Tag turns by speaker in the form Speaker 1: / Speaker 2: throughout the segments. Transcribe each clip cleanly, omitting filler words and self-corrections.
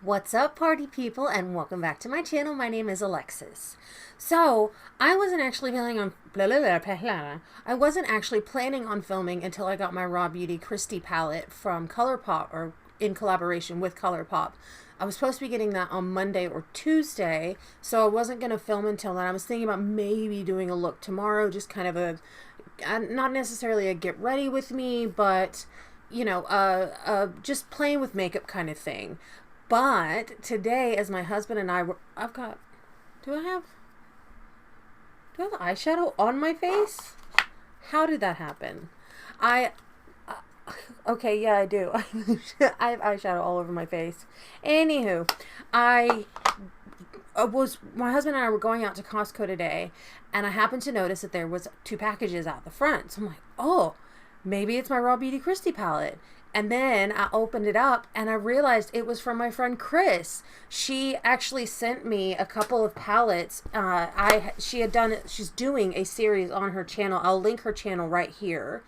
Speaker 1: What's up, party people, and welcome back to my channel. My name is Alexis. So, I wasn't actually planning on I wasn't actually planning on filming until I got my Raw Beauty Christie palette from ColourPop, or in collaboration with ColourPop. I was supposed to be getting that on Monday or Tuesday, so I wasn't going to film until then. I was thinking about maybe doing a look tomorrow, just kind of not necessarily a get ready with me, but just playing with makeup kind of thing. But today, as my husband and I were, do I have eyeshadow on my face? How did that happen? I, okay, yeah, I do. I have eyeshadow all over my face. Anywho, my husband and I were going out to Costco today, and I happened to notice that there was 2 packages out the front. So I'm like, oh, maybe it's my Raw Beauty Christie palette. And then I opened it up and I realized it was from my friend Chris. She actually sent me a couple of palettes. She's doing a series on her channel. I'll link her channel right here.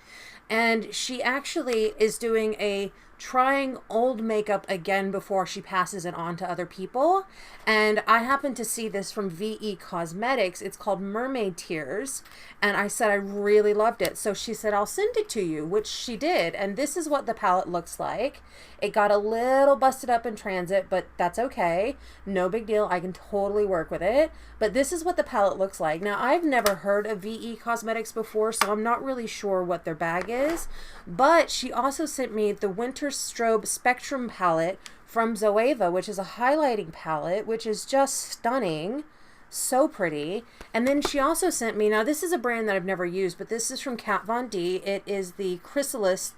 Speaker 1: And she actually is doing a trying old makeup again before she passes it on to other people. And I happened to see this from VE Cosmetics. It's called Mermaid Tears. And I said I really loved it. So she said, I'll send it to you, which she did. And this is what the palette looks like. It got a little busted up in transit, but that's okay. No big deal. I can totally work with it. But this is what the palette looks like. Now, I've never heard of VE Cosmetics before, so I'm not really sure what their bag is. But she also sent me the Winter Strobe Spectrum palette from Zoeva, which is a highlighting palette, which is just stunning. So pretty. And then she also sent me, now this is a brand that I've never used, but this is from Kat Von D. It is the Chrysalis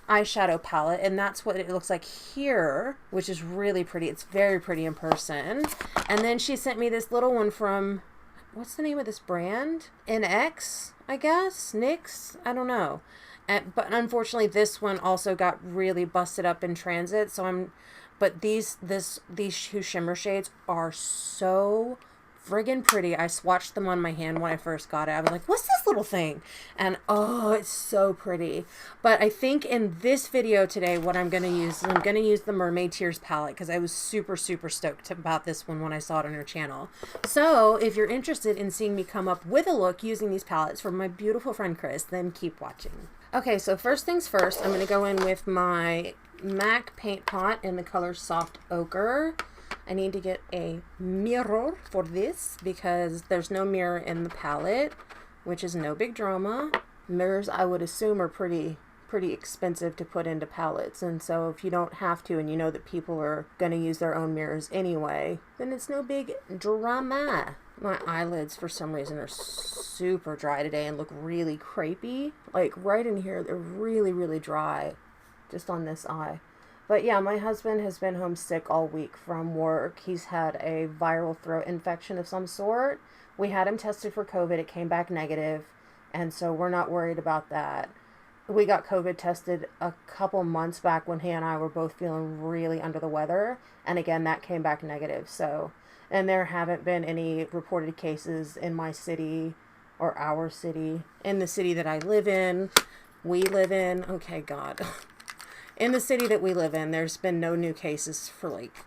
Speaker 1: eyeshadow palette, and that's what it looks like here, which is really pretty. It's very pretty in person. And then she sent me this little one from, what's the name of this brand? NX, I guess? NYX? I don't know. But unfortunately, this one also got really busted up in transit. But these 2 shimmer shades are so friggin' pretty. I swatched them on my hand when I first got it. I was like, what's this little thing? And oh, it's so pretty. But I think in this video today, what I'm going to use is I'm going to use the Mermaid Tears palette, because I was super, super stoked about this one when I saw it on her channel. So if you're interested in seeing me come up with a look using these palettes from my beautiful friend Chris, then keep watching. Okay, so first things first, I'm going to go in with my MAC paint pot in the color Soft Ochre. I need to get a mirror for this because there's no mirror in the palette, which is no big drama. Mirrors, I would assume, are pretty expensive to put into palettes, and so if you don't have to and you know that people are going to use their own mirrors anyway, then it's no big drama. My eyelids, for some reason, are super dry today and look really crepey. Like right in here, they're really, really dry, just on this eye. But yeah, my husband has been home sick all week from work. He's had a viral throat infection of some sort. We had him tested for COVID. It came back negative, and so we're not worried about that. We got COVID tested a couple months back when he and I were both feeling really under the weather, and again, that came back negative. So, and there haven't been any reported cases in my city or our city, in the city that I live in, we live in. Okay, God. In the city that we live in, there's been no new cases for like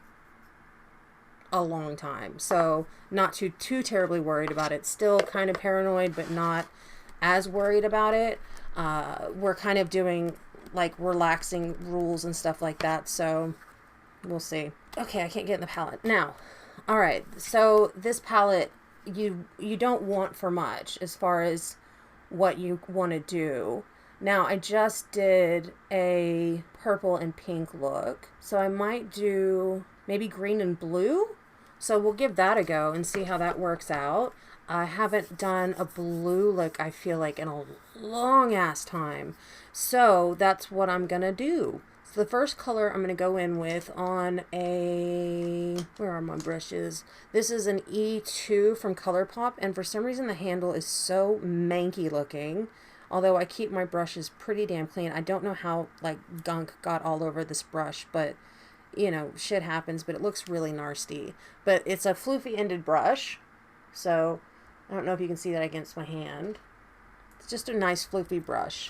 Speaker 1: a long time. So not too terribly worried about it. Still kind of paranoid, but not as worried about it. We're kind of doing like relaxing rules and stuff like that. So we'll see. Okay, I can't get in the palette. Now, all right. So this palette, you don't want for much as far as what you want to do. Now, I just did a purple and pink look, so I might do maybe green and blue. So we'll give that a go and see how that works out. I haven't done a blue look, I feel like, in a long ass time. So that's what I'm going to do. So the first color I'm going to go in with on a, where are my brushes? This is an E2 from ColourPop, and for some reason the handle is so manky looking. Although I keep my brushes pretty damn clean. I don't know how, like, gunk got all over this brush, but, you know, shit happens, but it looks really nasty. But it's a floofy-ended brush, so I don't know if you can see that against my hand. It's just a nice floofy brush.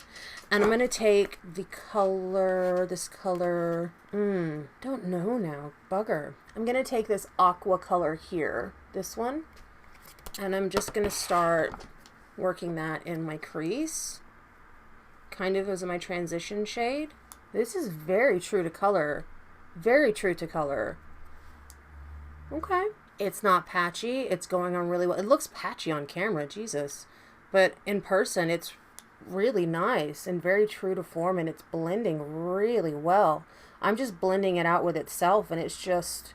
Speaker 1: And I'm going to take the color, this color, don't know now, bugger. I'm going to take this aqua color here, this one, and I'm just going to start working that in my crease, kind of as my transition shade. This is very true to color, very true to color. Okay. It's not patchy. It's going on really well. It looks patchy on camera, Jesus. But in person, it's really nice and very true to form, and it's blending really well. I'm just blending it out with itself, and it's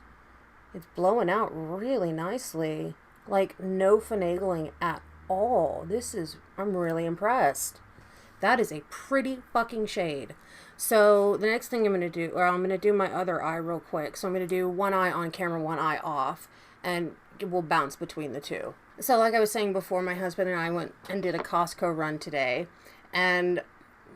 Speaker 1: blowing out really nicely. Like, no finagling at all. I'm really impressed. That is a pretty fucking shade. So the next thing I'm going to do, or I'm going to do my other eye real quick. So I'm going to do one eye on camera, one eye off, and we'll bounce between the two. So like I was saying before, my husband and I went and did a Costco run today, and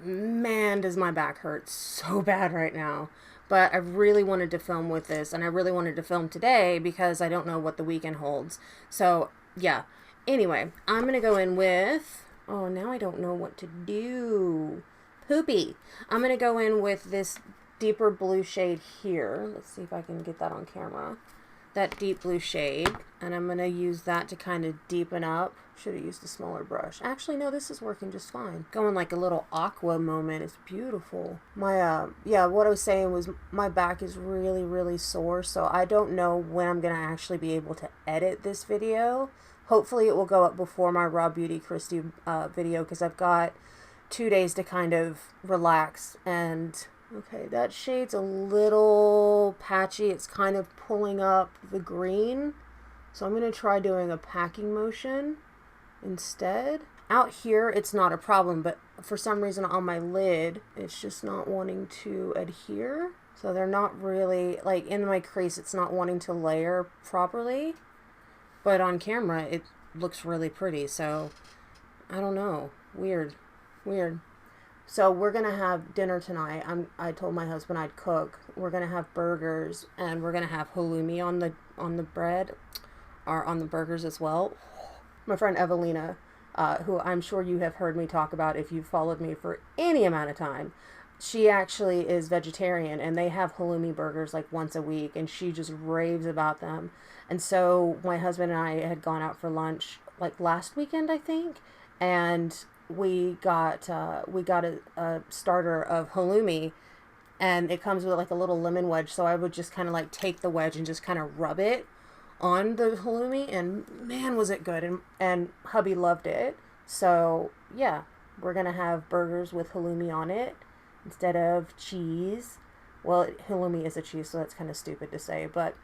Speaker 1: man, does my back hurt so bad right now. But I really wanted to film with this, and I really wanted to film today because I don't know what the weekend holds. So yeah, anyway, I'm going to go in with, oh, now I don't know what to do. Poopy. I'm going to go in with this deeper blue shade here. Let's see if I can get that on camera. That deep blue shade. And I'm going to use that to kind of deepen up. Should have used a smaller brush. Actually, no, this is working just fine. Going like a little aqua moment. It's beautiful. My, yeah, what I was saying was my back is really, really sore. So I don't know when I'm going to actually be able to edit this video. Hopefully it will go up before my Raw Beauty Christie video, because I've got 2 days to kind of relax. And okay, that shade's a little patchy. It's kind of pulling up the green. So I'm going to try doing a packing motion instead. Out here, it's not a problem, but for some reason on my lid, it's just not wanting to adhere. So they're not really, like in my crease, it's not wanting to layer properly. But on camera, it looks really pretty. So I don't know. Weird. So we're going to have dinner tonight. I told my husband I'd cook. We're going to have burgers, and we're going to have halloumi on the bread, or on the burgers as well. My friend Evelina, who I'm sure you have heard me talk about if you've followed me for any amount of time, she actually is vegetarian, and they have halloumi burgers like once a week, and she just raves about them. And so my husband and I had gone out for lunch like last weekend, I think, and we got a starter of halloumi, and it comes with like a little lemon wedge. So I would just kind of like take the wedge and just kind of rub it on the halloumi, and man, was it good. And hubby loved it. So yeah, we're gonna have burgers with halloumi on it instead of cheese. Well, halloumi is a cheese, so that's kind of stupid to say, but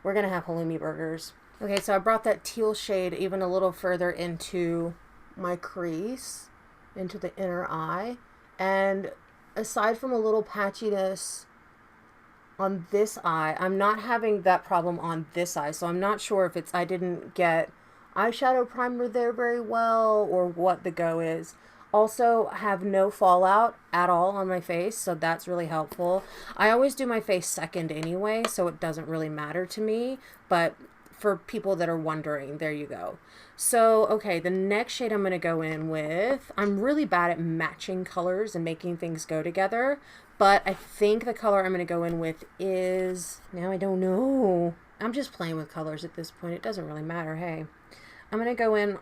Speaker 1: we're gonna have halloumi burgers. Okay, so I brought that teal shade even a little further into my crease, into the inner eye, and aside from a little patchiness on this eye, I'm not having that problem on this eye. So I'm not sure if it's I didn't get eyeshadow primer there very well, or what the go is. Also, have no fallout at all on my face, so that's really helpful. I always do my face second anyway, so it doesn't really matter to me, but for people that are wondering, there you go. So, okay, the next shade I'm going to go in with, I'm really bad at matching colors and making things go together, but I think the color I'm going to go in with is, now I don't know. I'm just playing with colors at this point. It doesn't really matter, hey. I'm going to go in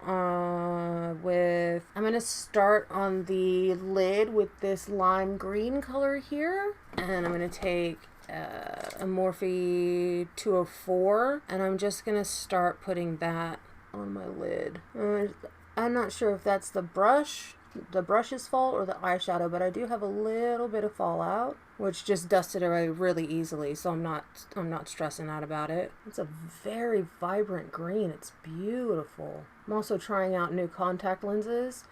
Speaker 1: with, I'm going to start on the lid with this lime green color here, and I'm going to take a Morphe 204, and I'm just going to start putting that on my lid. I'm not sure if that's the brush's fault or the eyeshadow, but I do have a little bit of fallout, which just dusted away really easily, so I'm not stressing out about it. It's a very vibrant green. It's beautiful. I'm also trying out new contact lenses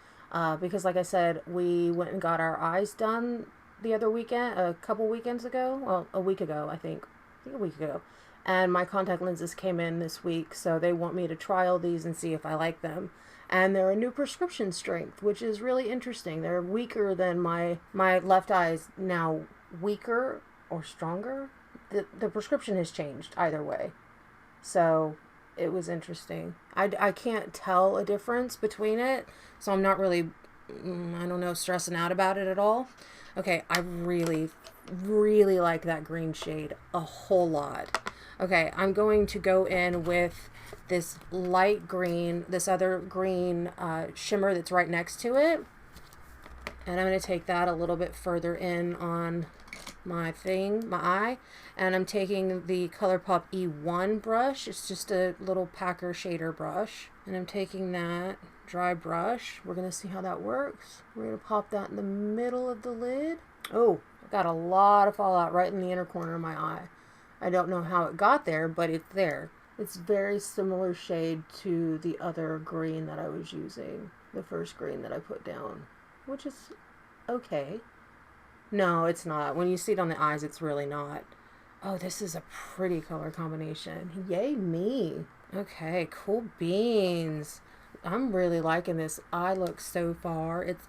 Speaker 1: because, like I said, we went and got our eyes done the other weekend, a couple weekends ago. Well, a week ago, I think a week ago. And my contact lenses came in this week, so they want me to trial these and see if I like them. And they're a new prescription strength, which is really interesting. They're weaker than my left eye is now weaker or stronger. The prescription has changed either way. So it was interesting. I can't tell a difference between it, so I'm not really I don't know, stressing out about it at all. Okay, I really, really like that green shade a whole lot. Okay, I'm going to go in with this light green, this other green shimmer that's right next to it. And I'm going to take that a little bit further in on my eye. And I'm taking the ColourPop E1 brush. It's just a little Packer shader brush. And I'm taking that dry brush. We're going to see how that works. We're going to pop that in the middle of the lid. Oh, I got a lot of fallout right in the inner corner of my eye. I don't know how it got there, but it's there. It's very similar shade to the other green that I was using. The first green that I put down. Which is okay. No, it's not. When you see it on the eyes, it's really not. Oh, this is a pretty color combination. Yay me. Okay, cool beans. I'm really liking this eye look so far. It's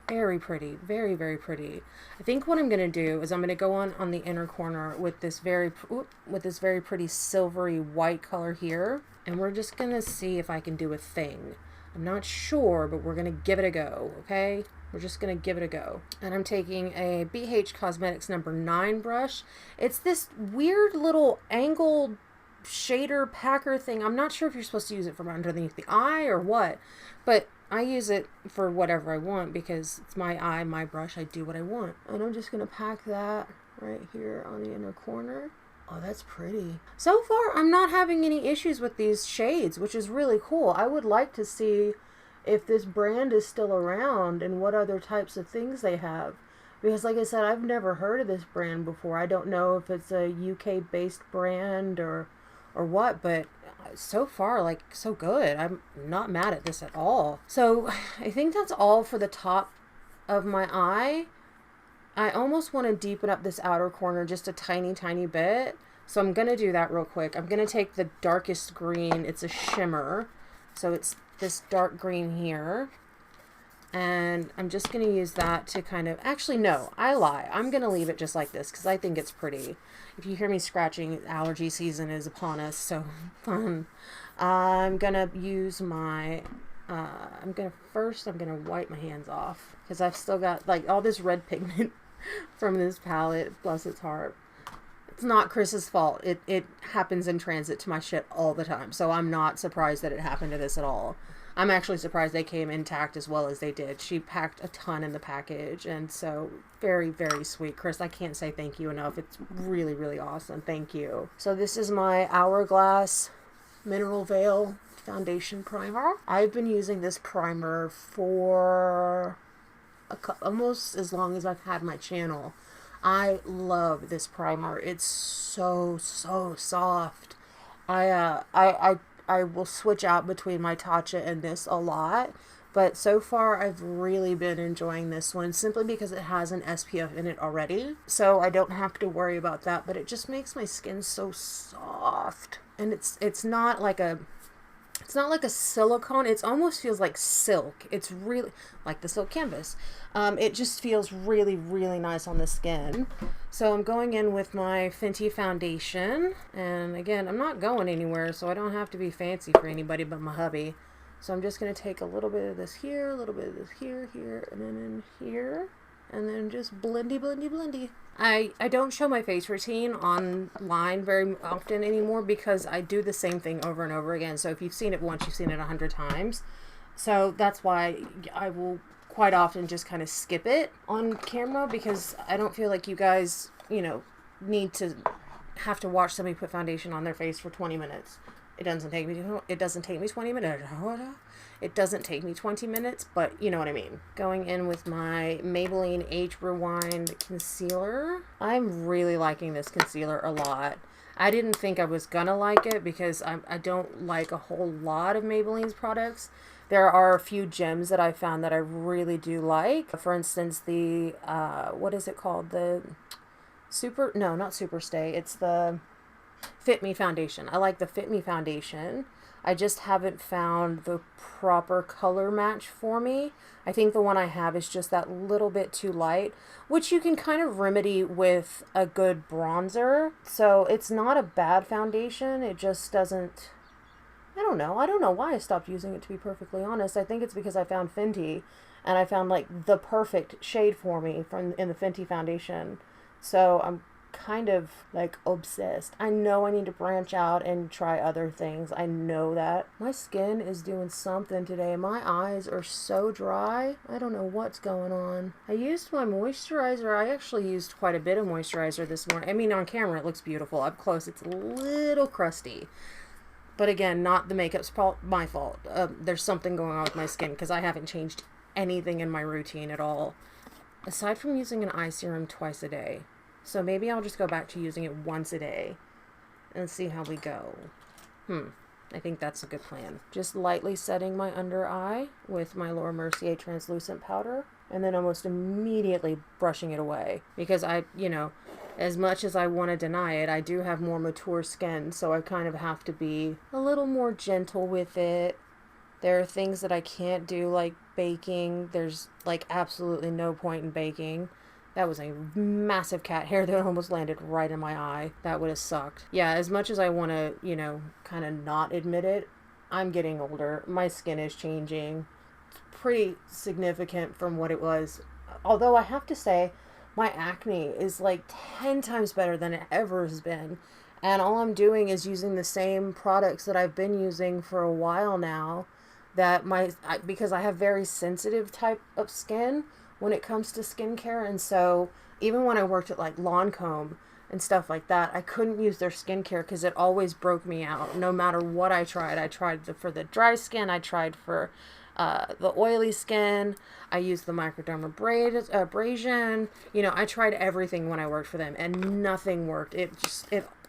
Speaker 1: very pretty. Very, very pretty. I think what I'm going to do is I'm going to go on the inner corner with this very pretty silvery white color here. And we're just going to see if I can do a thing. I'm not sure, but we're going to give it a go, okay? We're just going to give it a go. And I'm taking a BH Cosmetics number 9 brush. It's this weird little angled shader packer thing. I'm not sure if you're supposed to use it from underneath the eye or what, but I use it for whatever I want because it's my eye, my brush. I do what I want. And I'm just going to pack that right here on the inner corner. Oh, that's pretty. So far, I'm not having any issues with these shades, which is really cool. I would like to see if this brand is still around and what other types of things they have. Because like I said, I've never heard of this brand before. I don't know if it's a UK-based brand or what, but so far, like, so good. I'm not mad at this at all. So I think that's all for the top of my eye. I almost want to deepen up this outer corner just a tiny, tiny bit. So I'm going to do that real quick. I'm going to take the darkest green. It's a shimmer. So it's this dark green here. And I'm just going to use that to kind of... Actually, no, I lie. I'm going to leave it just like this because I think it's pretty. If you hear me scratching, allergy season is upon us. So fun. I'm going to use my... I'm going to wipe my hands off because I've still got like all this red pigment from this palette, bless its heart. It's not Chris's fault. It happens in transit to my shit all the time. So I'm not surprised that it happened to this at all. I'm actually surprised they came intact as well as they did. She packed a ton in the package. And so very, very sweet. Chris, I can't say thank you enough. It's really, really awesome. Thank you. So this is my Hourglass Mineral Veil foundation primer. I've been using this primer for almost as long as I've had my channel. I love this primer. It's so soft. I will switch out between my Tatcha and this a lot, but so far I've really been enjoying this one simply because it has an SPF in it already, so I don't have to worry about that. But it just makes my skin so soft, and it's not like a silicone. It almost feels like silk. It's really like the silk canvas. It just feels really, really nice on the skin. So I'm going in with my Fenty foundation. And again, I'm not going anywhere, so I don't have to be fancy for anybody but my hubby. So I'm just going to take a little bit of this here, a little bit of this here, and then in here. And then just blendy, blendy, blendy. I don't show my face routine online very often anymore because I do the same thing over and over again. So if you've seen it once, you've seen it 100 times. So that's why I will quite often just kind of skip it on camera because I don't feel like you guys, need to have to watch somebody put foundation on their face for 20 minutes. It doesn't take me 20 minutes. It doesn't take me 20 minutes, but you know what I mean. Going in with my Maybelline Age Rewind concealer. I'm really liking this concealer a lot. I didn't think I was gonna like it because I don't like a whole lot of Maybelline's products. There are a few gems that I found that I really do like. For instance, the, what is it called? Not Super Stay. It's the Fit Me foundation. I like the Fit Me foundation. I just haven't found the proper color match for me. I think the one I have is just that little bit too light, which you can kind of remedy with a good bronzer. So it's not a bad foundation. It just doesn't... I don't know why I stopped using it, to be perfectly honest. I think it's because I found Fenty and I found like the perfect shade for me from in the Fenty foundation. So I'm kind of like obsessed. I know I need to branch out and try other things. I know that. My skin is doing something today. My eyes are so dry. I don't know what's going on. I used my moisturizer. I actually used quite a bit of moisturizer this morning. I mean, on camera it looks beautiful. Up close it's a little crusty. But again, not the makeup's my fault. There's something going on with my skin because I haven't changed anything in my routine at all. Aside from using an eye serum twice a day. So maybe I'll just go back to using it once a day and see how we go. I think that's a good plan. Just lightly setting my under eye with my Laura Mercier translucent powder and then almost immediately brushing it away because as much as I want to deny it, I do have more mature skin, so I kind of have to be a little more gentle with it. There are things that I can't do, like baking. There's like absolutely no point in baking. That was a massive cat hair that almost landed right in my eye. That would have sucked. Yeah, as much as I want to, kind of not admit it, I'm getting older. My skin is changing. It's pretty significant from what it was. Although I have to say, my acne is like 10 times better than it ever has been. And all I'm doing is using the same products that I've been using for a while now. Because I have very sensitive type of skin when it comes to skincare, and so even when I worked at like Lancome and stuff like that, I couldn't use their skincare because it always broke me out. No matter what I tried for the dry skin, I tried for the oily skin, I used the microdermabrasion. I tried everything when I worked for them, and nothing worked.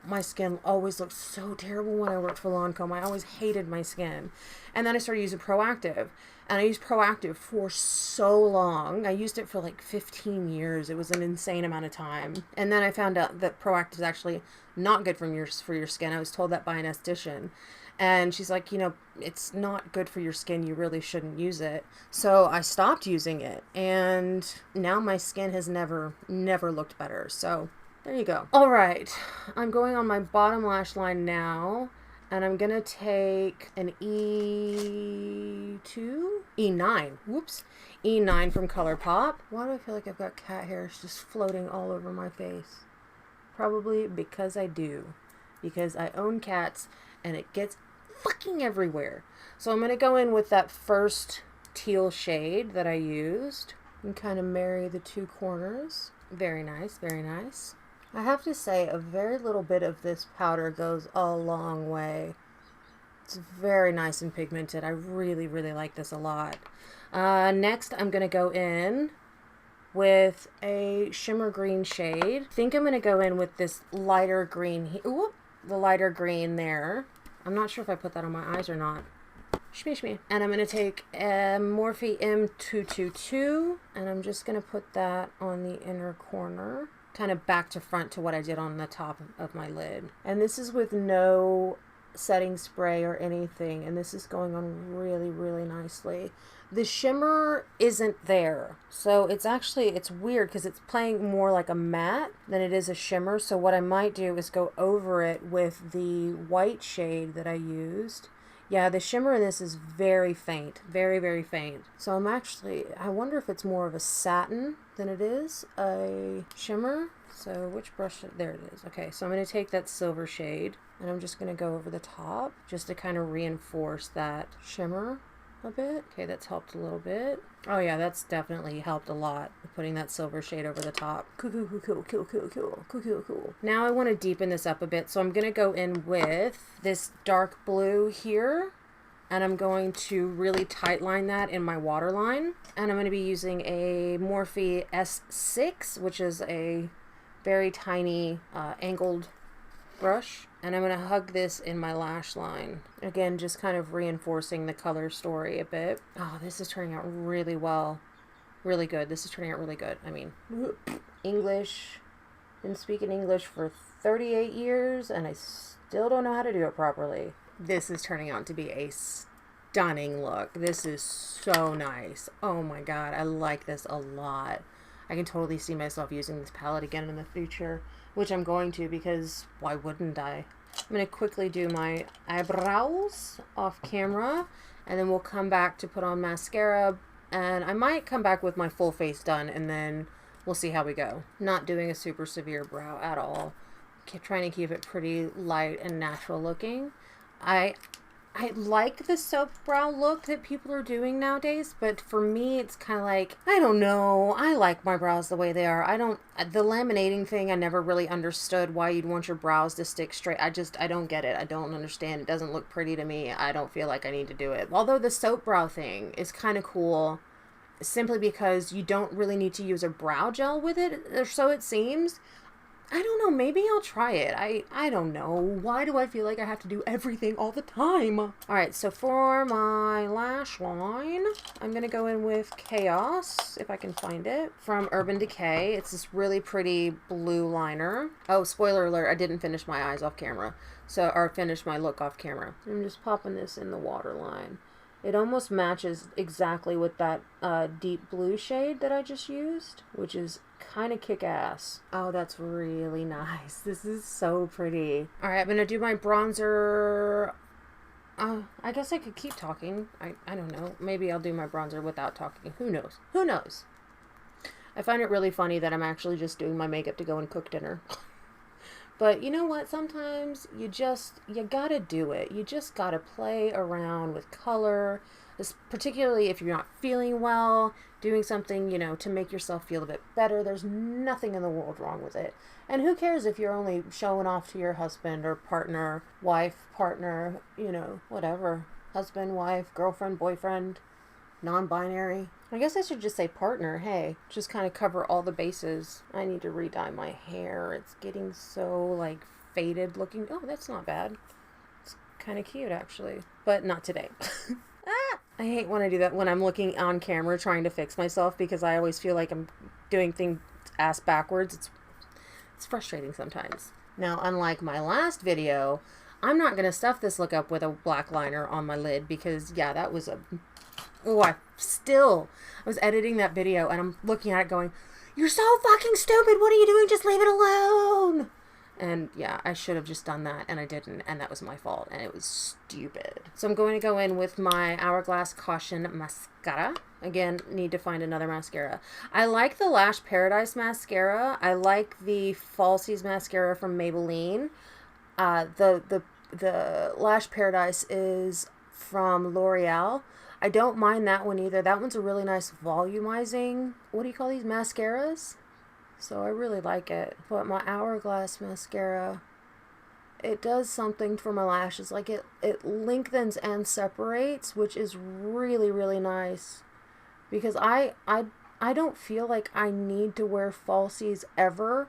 Speaker 1: My skin always looked so terrible when I worked for Lancome. I always hated my skin. And then I started using Proactive. And I used Proactive for so long. I used it for like 15 years. It was an insane amount of time. And then I found out that Proactive is actually not good for your skin. I was told that by an esthetician. And she's like, it's not good for your skin. You really shouldn't use it. So I stopped using it. And now my skin has never looked better. So there you go. All right. I'm going on my bottom lash line now. And I'm going to take an E9. Whoops. E9 from ColourPop. Why do I feel like I've got cat hairs just floating all over my face? Probably because I do. Because I own cats and it gets fucking everywhere. So I'm going to go in with that first teal shade that I used and kind of marry the two corners. Very nice, very nice. I have to say, a very little bit of this powder goes a long way. It's very nice and pigmented. I really, really like this a lot. Next, I'm going to go in with a shimmer green shade. I think I'm going to go in with this lighter green. The lighter green there. I'm not sure if I put that on my eyes or not. Shmee. And I'm going to take a Morphe M222, and I'm just going to put that on the inner corner. Kind of back to front to what I did on the top of my lid. And this is with no setting spray or anything, and this is going on really, really nicely. The shimmer isn't there, so it's weird because it's playing more like a matte than it is a shimmer. So what I might do is go over it with the white shade that I used. Yeah, the shimmer in this is very faint, very, very faint. So I wonder if it's more of a satin than it is a shimmer. So which brush, there it is. Okay, so I'm going to take that silver shade and I'm just going to go over the top just to kind of reinforce that shimmer a bit. Okay, that's helped a little bit. Oh yeah, that's definitely helped a lot, putting that silver shade over the top. Cool. Now I want to deepen this up a bit, so I'm going to go in with this dark blue here, and I'm going to really tight line that in my waterline. And I'm going to be using a Morphe S6, which is a very tiny angled brush, and I'm going to hug this in my lash line. Again, just kind of reinforcing the color story a bit. Oh, this is turning out really well. Really good. This is turning out really good. I mean, English. Been speaking English for 38 years, and I still don't know how to do it properly. This is turning out to be a stunning look. This is so nice. Oh my god, I like this a lot. I can totally see myself using this palette again in the future, which I'm going to, because why wouldn't I? I'm going to quickly do my eyebrows off camera, and then we'll come back to put on mascara, And I might come back with my full face done, and then we'll see how we go. Not doing a super severe brow at all. Trying to keep it pretty light and natural looking. I like the soap brow look that people are doing nowadays, but for me, it's kind of like, I don't know. I like my brows the way they are. The laminating thing, I never really understood why you'd want your brows to stick straight. I don't get it. I don't understand. It doesn't look pretty to me. I don't feel like I need to do it. Although the soap brow thing is kind of cool, simply because you don't really need to use a brow gel with it, or so it seems. I don't know, maybe I'll try it. I don't know. Why do I feel like I have to do everything all the time? Alright, so for my lash line, I'm going to go in with Chaos, if I can find it, from Urban Decay. It's this really pretty blue liner. Oh, spoiler alert, I didn't finish my eyes off camera. Or finish my look off camera. I'm just popping this in the waterline. It almost matches exactly with that deep blue shade that I just used, which is kind of kick-ass. Oh, that's really nice. This is so pretty. All right, I'm going to do my bronzer. I guess I could keep talking. I don't know. Maybe I'll do my bronzer without talking. Who knows? Who knows? I find it really funny that I'm actually just doing my makeup to go and cook dinner. But you know what? Sometimes you gotta do it. You just gotta play around with color, particularly if you're not feeling well, doing something, to make yourself feel a bit better. There's nothing in the world wrong with it. And who cares if you're only showing off to your husband or partner, wife, partner, whatever. Husband, wife, girlfriend, boyfriend, non-binary. I guess I should just say partner. Hey, just kind of cover all the bases. I need to re-dye my hair. It's getting so faded looking. Oh, that's not bad. It's kind of cute actually, but not today. I hate when I do that when I'm looking on camera trying to fix myself, because I always feel like I'm doing things ass backwards. It's frustrating sometimes. Now, unlike my last video, I'm not going to stuff this look up with a black liner on my lid, because yeah, that was I was editing that video and I'm looking at it going, you're so fucking stupid. What are you doing? Just leave it alone. And yeah, I should have just done that, and I didn't, and that was my fault, and it was stupid. So I'm going to go in with my Hourglass Caution Mascara. Again, need to find another mascara. I like the Lash Paradise mascara. I like the Falsies mascara from Maybelline. The Lash Paradise is from L'Oreal. I don't mind that one either. That one's a really nice volumizing, what do you call these, mascaras? So I really like it. But my Hourglass mascara, it does something for my lashes. It lengthens and separates, which is really, really nice. Because I don't feel like I need to wear falsies ever,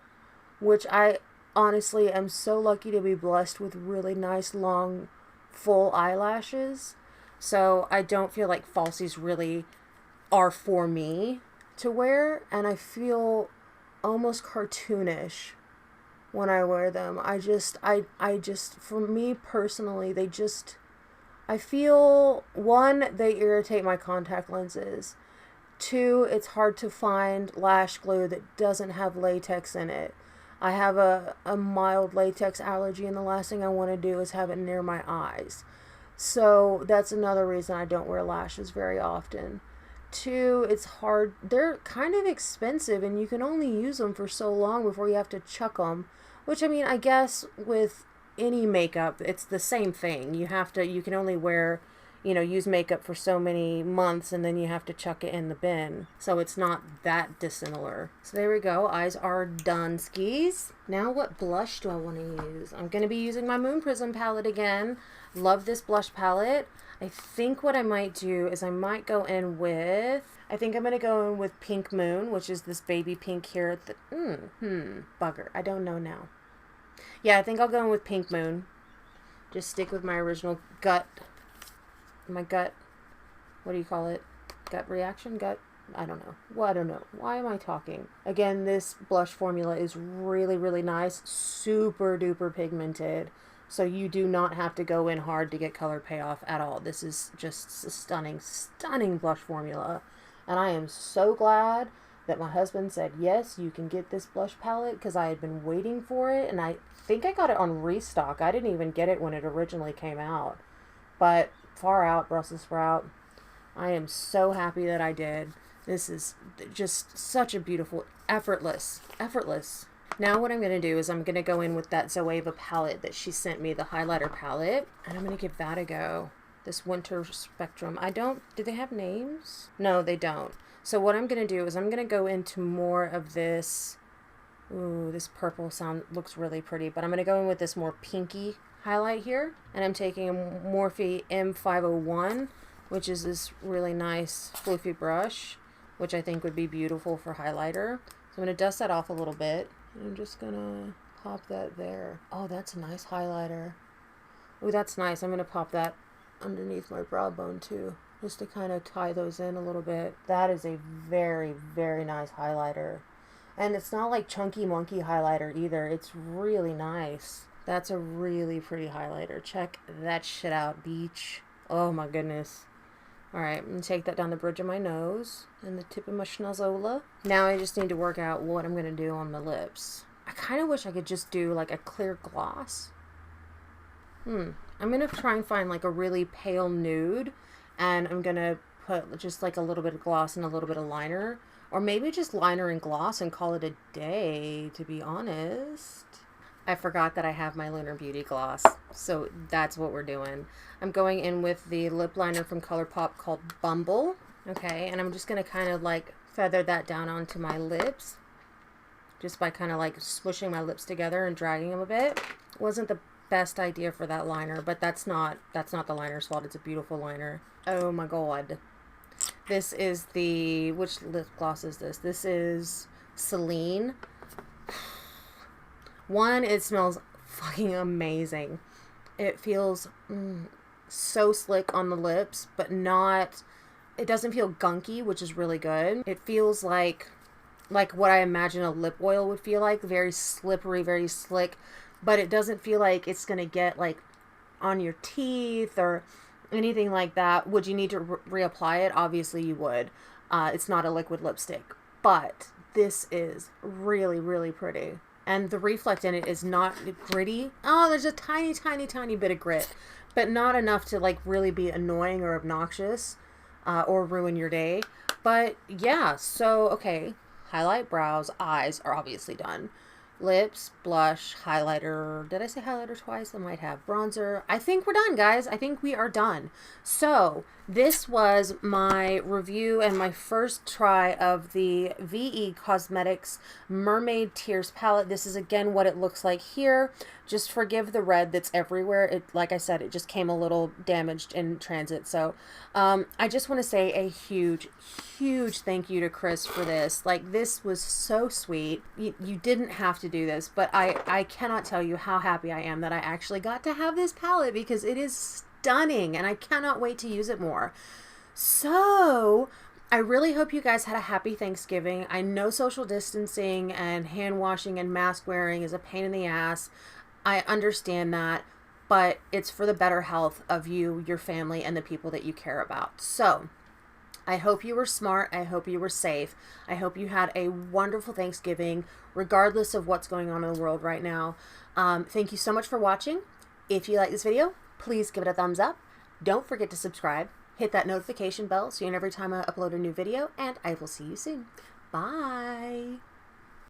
Speaker 1: which I honestly am so lucky to be blessed with really nice, long, full eyelashes. So I don't feel like falsies really are for me to wear, and I feel almost cartoonish when I wear them. I just, for me personally, I feel, one, they irritate my contact lenses. Two, it's hard to find lash glue that doesn't have latex in it. I have a mild latex allergy, and the last thing I want to do is have it near my eyes. So that's another reason I don't wear lashes very often. Two, it's hard. They're kind of expensive, and you can only use them for so long before you have to chuck them. Which, I mean, I guess with any makeup, it's the same thing. You can only wear, use makeup for so many months, and then you have to chuck it in the bin. So it's not that dissimilar. So there we go. Eyes are done, skis. Now what blush do I want to use? I'm going to be using my Moon Prism palette again. Love this blush palette. I think what I might do is I might go in with, I think I'm going to go in with Pink Moon, which is this baby pink here at the, bugger. I don't know now. Yeah, I think I'll go in with Pink Moon. Just stick with my original gut, what do you call it? Gut reaction? I don't know. Well, I don't know. Why am I talking? Again, this blush formula is really, really nice. Super duper pigmented. So you do not have to go in hard to get color payoff at all. This is just a stunning, stunning blush formula. And I am so glad that my husband said, yes, you can get this blush palette, because I had been waiting for it. And I think I got it on restock. I didn't even get it when it originally came out. But far out, Brussels sprout. I am so happy that I did. This is just such a beautiful, effortless. Now what I'm going to do is I'm going to go in with that Zoeva palette that she sent me, the highlighter palette, and I'm going to give that a go. This Winter Spectrum. Do they have names? No, they don't. So what I'm going to do is I'm going to go into more of this. Ooh, this purple looks really pretty, but I'm going to go in with this more pinky highlight here. And I'm taking a Morphe M501, which is this really nice floofy brush, which I think would be beautiful for highlighter. So I'm going to dust that off a little bit. And I'm just going to pop that there. Oh, that's a nice highlighter. Oh, that's nice. I'm going to pop that underneath my brow bone too, just to kind of tie those in a little bit. That is a very, very nice highlighter. And it's not like chunky monkey highlighter either. It's really nice. That's a really pretty highlighter. Check that shit out, beach. Oh my goodness. Alright, I'm going to take that down the bridge of my nose and the tip of my schnozola. Now I just need to work out what I'm going to do on my lips. I kind of wish I could just do like a clear gloss. I'm going to try and find like a really pale nude, and I'm going to put just like a little bit of gloss and a little bit of liner. Or maybe just liner and gloss and call it a day, to be honest. I forgot that I have my Lunar Beauty gloss, so that's what we're doing. I'm going in with the lip liner from ColourPop called Bumble, okay? And I'm just going to kind of like feather that down onto my lips, just by kind of like smushing my lips together and dragging them a bit. Wasn't the best idea for that liner, but that's not the liner's fault. It's a beautiful liner. Oh my god. This is which lip gloss is this? This is Celine. One, it smells fucking amazing. It feels so slick on the lips, but it doesn't feel gunky, which is really good. It feels like what I imagine a lip oil would feel like. Very slippery, very slick, but it doesn't feel like it's going to get like on your teeth or anything like that. Would you need to reapply it? Obviously you would. It's not a liquid lipstick, but this is really, really pretty. And the reflect in it is not gritty. Oh, there's a tiny, tiny, tiny bit of grit, but not enough to like really be annoying or obnoxious or ruin your day. But yeah, so okay, highlight, brows, eyes are obviously done. Lips, blush, highlighter. Did I say highlighter twice? I might have. Bronzer. I think we're done, guys. I think we are done. So this was my review and my first try of the VE Cosmetics Mermaid Tears palette. This is again what it looks like here. Just forgive the red that's everywhere. Like I said, it just came a little damaged in transit. So I just want to say a huge, huge thank you to Chris for this. Like, this was so sweet. You didn't have to do this, but I cannot tell you how happy I am that I actually got to have this palette, because it is stunning and I cannot wait to use it more. So I really hope you guys had a happy Thanksgiving. I know social distancing and hand washing and mask wearing is a pain in the ass. I understand that, but it's for the better health of you, your family, and the people that you care about. So I hope you were smart. I hope you were safe. I hope you had a wonderful Thanksgiving, regardless of what's going on in the world right now. Thank you so much for watching. If you like this video, please give it a thumbs up. Don't forget to subscribe. Hit that notification bell so you know every time I upload a new video, and I will see you soon. Bye.